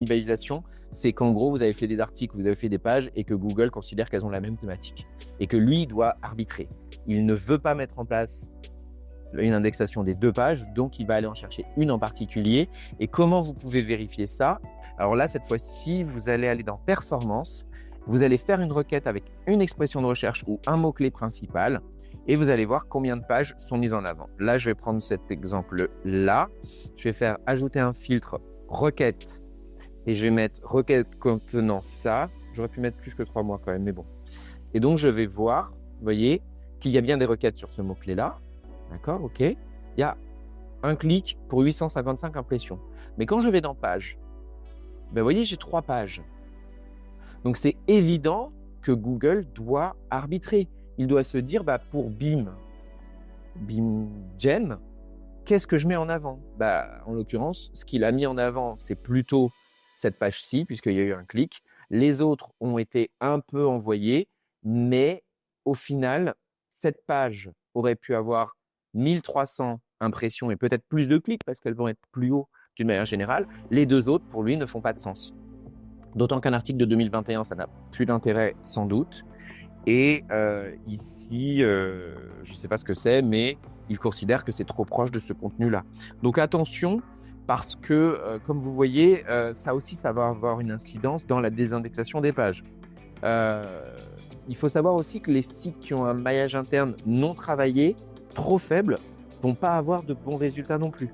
cannibalisation, c'est qu'en gros, vous avez fait des articles, vous avez fait des pages et que Google considère qu'elles ont la même thématique et que lui, il doit arbitrer. Il ne veut pas mettre en place une indexation des 2 pages, donc il va aller en chercher une en particulier. Et comment vous pouvez vérifier ça? Alors là, cette fois-ci, vous allez aller dans Performance, vous allez faire une requête avec une expression de recherche ou un mot-clé principal et vous allez voir combien de pages sont mises en avant. Là, je vais prendre cet exemple-là. Je vais faire ajouter un filtre requête et je vais mettre requête contenant ça. J'aurais pu mettre plus que 3 mois quand même, mais bon. Et donc, je vais voir, vous voyez, qu'il y a bien des requêtes sur ce mot-clé-là. D'accord, ok. Il y a un clic pour 855 impressions. Mais quand je vais dans page, ben, vous voyez, j'ai 3 pages. Donc, c'est évident que Google doit arbitrer. Il doit se dire, bah, pour BIM qu'est-ce que je mets en avant? Bah, en l'occurrence, ce qu'il a mis en avant, c'est plutôt cette page-ci, puisqu'il y a eu un clic. Les autres ont été un peu envoyés, mais au final, cette page aurait pu avoir 1300 impressions et peut-être plus de clics parce qu'elles vont être plus haut d'une manière générale. Les 2 autres, pour lui, ne font pas de sens. D'autant qu'un article de 2021, ça n'a plus d'intérêt sans doute. Et ici, je ne sais pas ce que c'est, mais il considère que c'est trop proche de ce contenu-là. Donc attention, parce que, comme vous voyez, ça aussi, ça va avoir une incidence dans la désindexation des pages. Heu, il faut savoir aussi que les sites qui ont un maillage interne non travaillé, trop faible, vont pas avoir de bons résultats non plus.